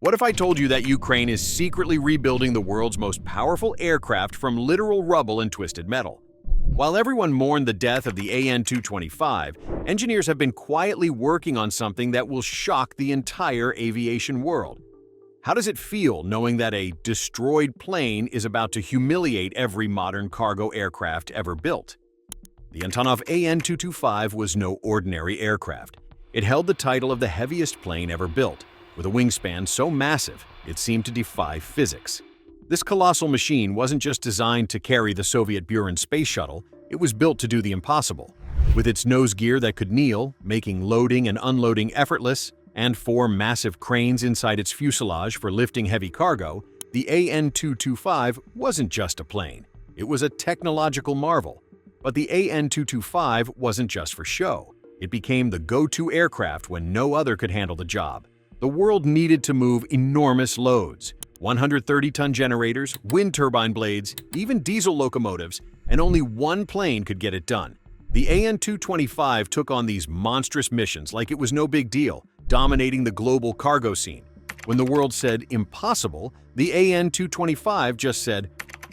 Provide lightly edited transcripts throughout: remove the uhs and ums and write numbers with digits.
What if I told you that Ukraine is secretly rebuilding the world's most powerful aircraft from literal rubble and twisted metal? While everyone mourned the death of the AN-225, engineers have been quietly working on something that will shock the entire aviation world. How does it feel knowing that a destroyed plane is about to humiliate every modern cargo aircraft ever built? The Antonov AN-225 was no ordinary aircraft. It held the title of the heaviest plane ever built, with a wingspan so massive it seemed to defy physics. This colossal machine wasn't just designed to carry the Soviet Buran space shuttle, it was built to do the impossible. With its nose gear that could kneel, making loading and unloading effortless, and 4 massive cranes inside its fuselage for lifting heavy cargo, the AN-225 wasn't just a plane. It was a technological marvel. But the AN-225 wasn't just for show. It became the go-to aircraft when no other could handle the job. The world needed to move enormous loads, 130-ton generators, wind turbine blades, even diesel locomotives, and only one plane could get it done. The AN-225 took on these monstrous missions like it was no big deal, dominating the global cargo scene. When the world said impossible, the AN-225 just said,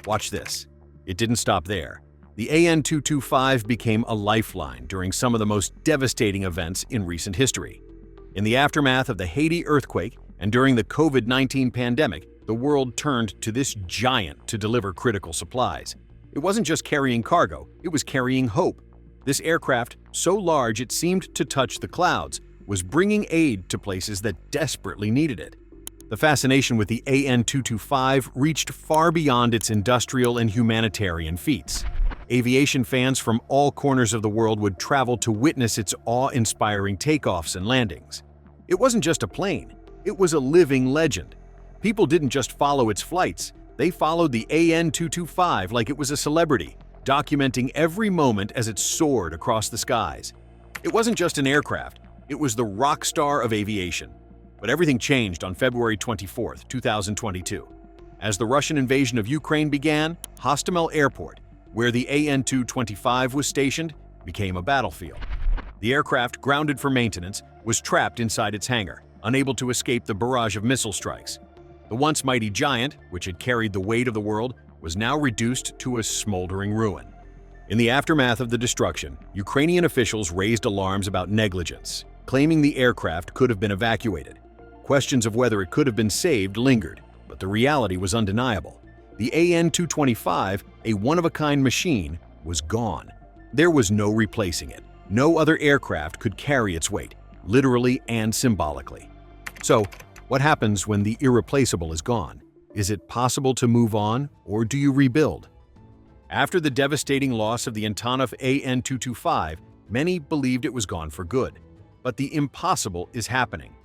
"Watch this." It didn't stop there. The AN-225 became a lifeline during some of the most devastating events in recent history. In the aftermath of the Haiti earthquake and during the COVID-19 pandemic, the world turned to this giant to deliver critical supplies. It wasn't just carrying cargo, it was carrying hope. This aircraft, so large it seemed to touch the clouds, was bringing aid to places that desperately needed it. The fascination with the AN-225 reached far beyond its industrial and humanitarian feats. Aviation fans from all corners of the world would travel to witness its awe-inspiring takeoffs and landings. It wasn't just a plane, it was a living legend. People didn't just follow its flights, they followed the AN-225 like it was a celebrity, documenting every moment as it soared across the skies. It wasn't just an aircraft, it was the rock star of aviation. But everything changed on February 24, 2022. As the Russian invasion of Ukraine began, Hostomel Airport, where the AN-225 was stationed, became a battlefield. The aircraft, grounded for maintenance, was trapped inside its hangar, unable to escape the barrage of missile strikes. The once mighty giant, which had carried the weight of the world, was now reduced to a smoldering ruin. In the aftermath of the destruction, Ukrainian officials raised alarms about negligence, claiming the aircraft could have been evacuated. Questions of whether it could have been saved lingered, but the reality was undeniable. The AN-225, a one-of-a-kind machine, was gone. There was no replacing it. No other aircraft could carry its weight, literally and symbolically. So, what happens when the irreplaceable is gone? Is it possible to move on, or do you rebuild? After the devastating loss of the Antonov AN-225, many believed it was gone for good. But the impossible is happening.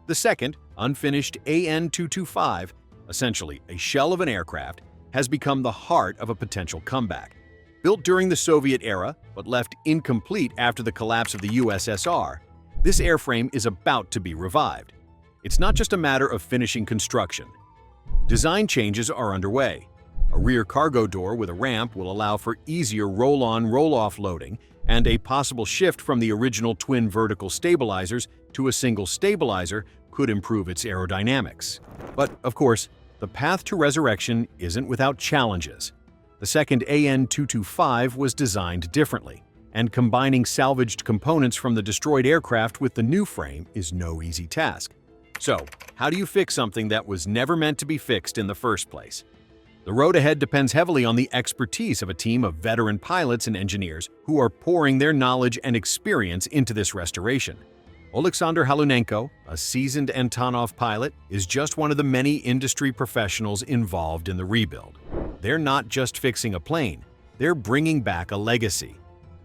The second, unfinished AN-225, essentially a shell of an aircraft, has become the heart of a potential comeback. Built during the Soviet era, but left incomplete after the collapse of the USSR, this airframe is about to be revived. It's not just a matter of finishing construction. Design changes are underway. A rear cargo door with a ramp will allow for easier roll-on, roll-off loading, and a possible shift from the original twin vertical stabilizers to a single stabilizer could improve its aerodynamics. But, of course, the path to resurrection isn't without challenges. The second AN-225 was designed differently, and combining salvaged components from the destroyed aircraft with the new frame is no easy task. So, how do you fix something that was never meant to be fixed in the first place? The road ahead depends heavily on the expertise of a team of veteran pilots and engineers who are pouring their knowledge and experience into this restoration. Oleksandr Halunenko, a seasoned Antonov pilot, is just one of the many industry professionals involved in the rebuild. They're not just fixing a plane, they're bringing back a legacy.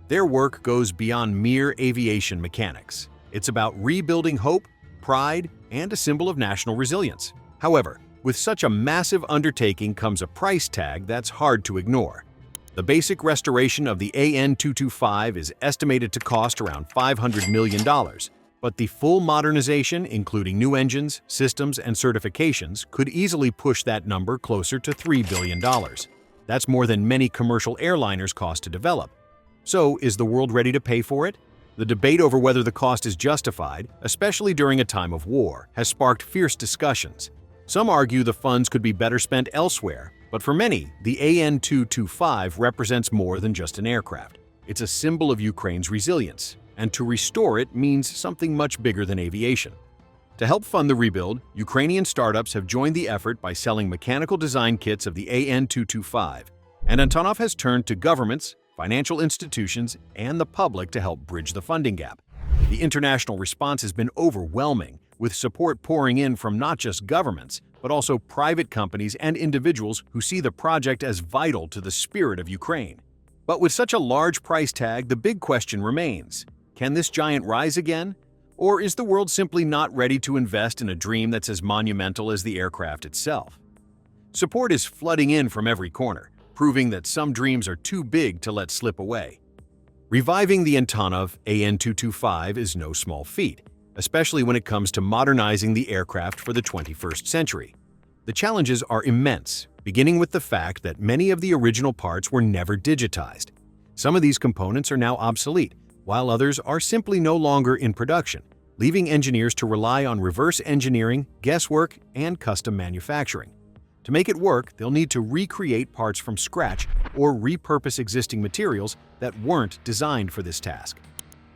Their work goes beyond mere aviation mechanics. It's about rebuilding hope, pride, and a symbol of national resilience. However, with such a massive undertaking comes a price tag that's hard to ignore. The basic restoration of the AN-225 is estimated to cost around $500 million, but the full modernization, including new engines, systems, and certifications, could easily push that number closer to $3 billion. That's more than many commercial airliners cost to develop. So, is the world ready to pay for it? The debate over whether the cost is justified, especially during a time of war, has sparked fierce discussions. Some argue the funds could be better spent elsewhere, but for many, the AN-225 represents more than just an aircraft. It's a symbol of Ukraine's resilience, and to restore it means something much bigger than aviation. To help fund the rebuild, Ukrainian startups have joined the effort by selling mechanical design kits of the AN-225, and Antonov has turned to governments, financial institutions, and the public to help bridge the funding gap. The international response has been overwhelming, with support pouring in from not just governments, but also private companies and individuals who see the project as vital to the spirit of Ukraine. But with such a large price tag, the big question remains: can this giant rise again? Or is the world simply not ready to invest in a dream that's as monumental as the aircraft itself? Support is flooding in from every corner, proving that some dreams are too big to let slip away. Reviving the Antonov AN-225 is no small feat, especially when it comes to modernizing the aircraft for the 21st century. The challenges are immense, beginning with the fact that many of the original parts were never digitized. Some of these components are now obsolete, while others are simply no longer in production, leaving engineers to rely on reverse engineering, guesswork, and custom manufacturing. To make it work, they'll need to recreate parts from scratch or repurpose existing materials that weren't designed for this task.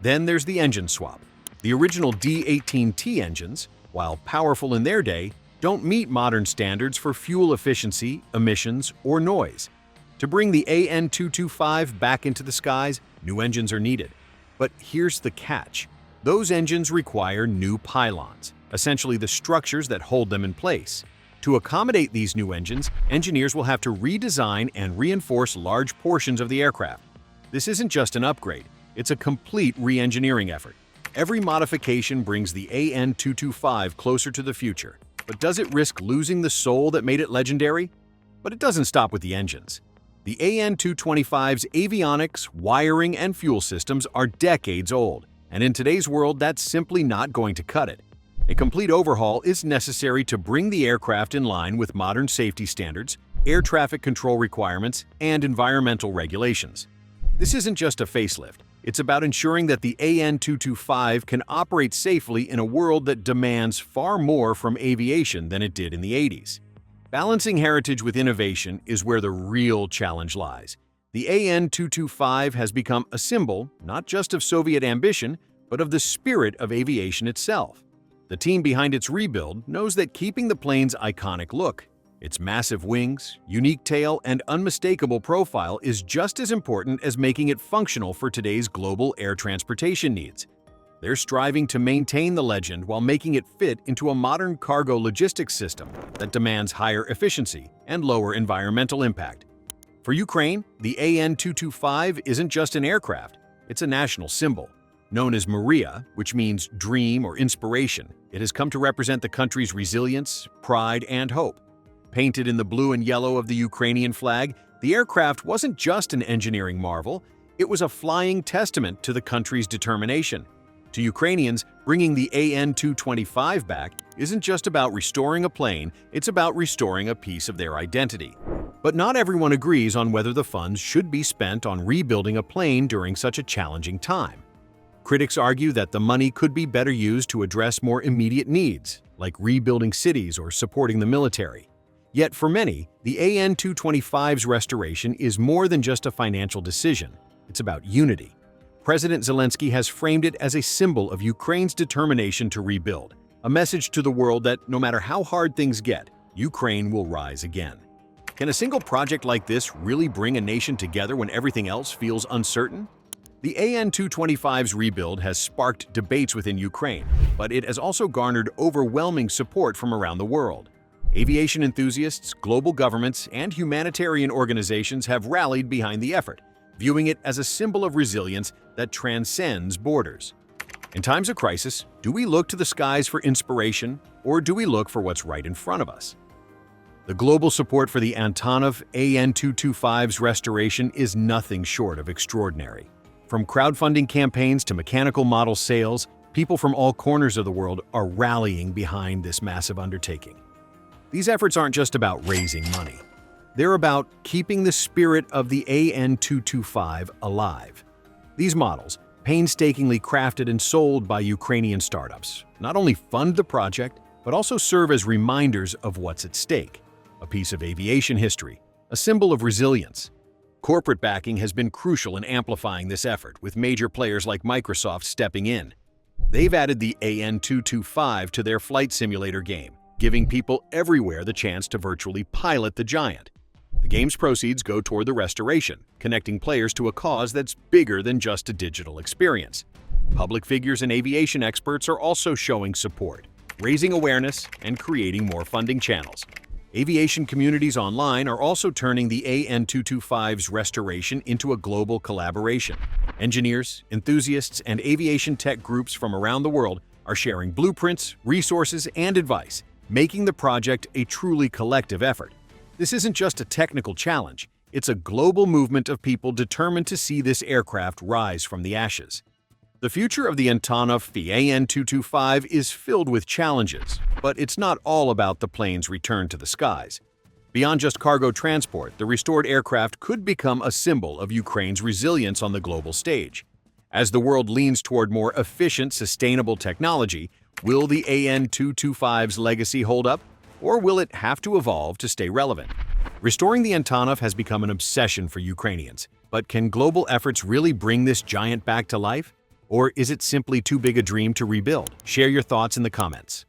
Then there's the engine swap. The original D-18T engines, while powerful in their day, don't meet modern standards for fuel efficiency, emissions, or noise. To bring the AN-225 back into the skies, new engines are needed. But here's the catch. Those engines require new pylons, essentially the structures that hold them in place. To accommodate these new engines, engineers will have to redesign and reinforce large portions of the aircraft. This isn't just an upgrade, it's a complete re-engineering effort. Every modification brings the AN-225 closer to the future. But does it risk losing the soul that made it legendary? But it doesn't stop with the engines. The AN-225's avionics, wiring, and fuel systems are decades old, and in today's world, that's simply not going to cut it. A complete overhaul is necessary to bring the aircraft in line with modern safety standards, air traffic control requirements, and environmental regulations. This isn't just a facelift. It's about ensuring that the AN-225 can operate safely in a world that demands far more from aviation than it did in the 80s. Balancing heritage with innovation is where the real challenge lies. The AN-225 has become a symbol not just of Soviet ambition, but of the spirit of aviation itself. The team behind its rebuild knows that keeping the plane's iconic look, its massive wings, unique tail, and unmistakable profile is just as important as making it functional for today's global air transportation needs. They're striving to maintain the legend while making it fit into a modern cargo logistics system that demands higher efficiency and lower environmental impact. For Ukraine, the AN-225 isn't just an aircraft, it's a national symbol. Known as Maria, which means dream or inspiration, it has come to represent the country's resilience, pride, and hope. Painted in the blue and yellow of the Ukrainian flag, the aircraft wasn't just an engineering marvel, it was a flying testament to the country's determination. To Ukrainians, bringing the AN-225 back isn't just about restoring a plane, it's about restoring a piece of their identity. But not everyone agrees on whether the funds should be spent on rebuilding a plane during such a challenging time. Critics argue that the money could be better used to address more immediate needs, like rebuilding cities or supporting the military. Yet for many, the AN-225's restoration is more than just a financial decision. It's about unity. President Zelensky has framed it as a symbol of Ukraine's determination to rebuild, a message to the world that no matter how hard things get, Ukraine will rise again. Can a single project like this really bring a nation together when everything else feels uncertain? The AN-225's rebuild has sparked debates within Ukraine, but it has also garnered overwhelming support from around the world. Aviation enthusiasts, global governments, and humanitarian organizations have rallied behind the effort, viewing it as a symbol of resilience that transcends borders. In times of crisis, do we look to the skies for inspiration, or do we look for what's right in front of us? The global support for the Antonov AN-225's restoration is nothing short of extraordinary. From crowdfunding campaigns to mechanical model sales, people from all corners of the world are rallying behind this massive undertaking. These efforts aren't just about raising money. They're about keeping the spirit of the AN-225 alive. These models, painstakingly crafted and sold by Ukrainian startups, not only fund the project, but also serve as reminders of what's at stake. A piece of aviation history, a symbol of resilience. Corporate backing has been crucial in amplifying this effort, with major players like Microsoft stepping in. They've added the AN225 to their flight simulator game, giving people everywhere the chance to virtually pilot the giant. The game's proceeds go toward the restoration, connecting players to a cause that's bigger than just a digital experience. Public figures and aviation experts are also showing support, raising awareness and creating more funding channels. Aviation communities online are also turning the AN225's restoration into a global collaboration. Engineers, enthusiasts, and aviation tech groups from around the world are sharing blueprints, resources, and advice, making the project a truly collective effort. This isn't just a technical challenge, it's a global movement of people determined to see this aircraft rise from the ashes. The future of the Antonov, the AN225, is filled with challenges, but it's not all about the plane's return to the skies. Beyond just cargo transport, the restored aircraft could become a symbol of Ukraine's resilience on the global stage. As the world leans toward more efficient, sustainable technology, will the AN225's legacy hold up? Or will it have to evolve to stay relevant? Restoring the Antonov has become an obsession for Ukrainians, but can global efforts really bring this giant back to life? Or is it simply too big a dream to rebuild? Share your thoughts in the comments.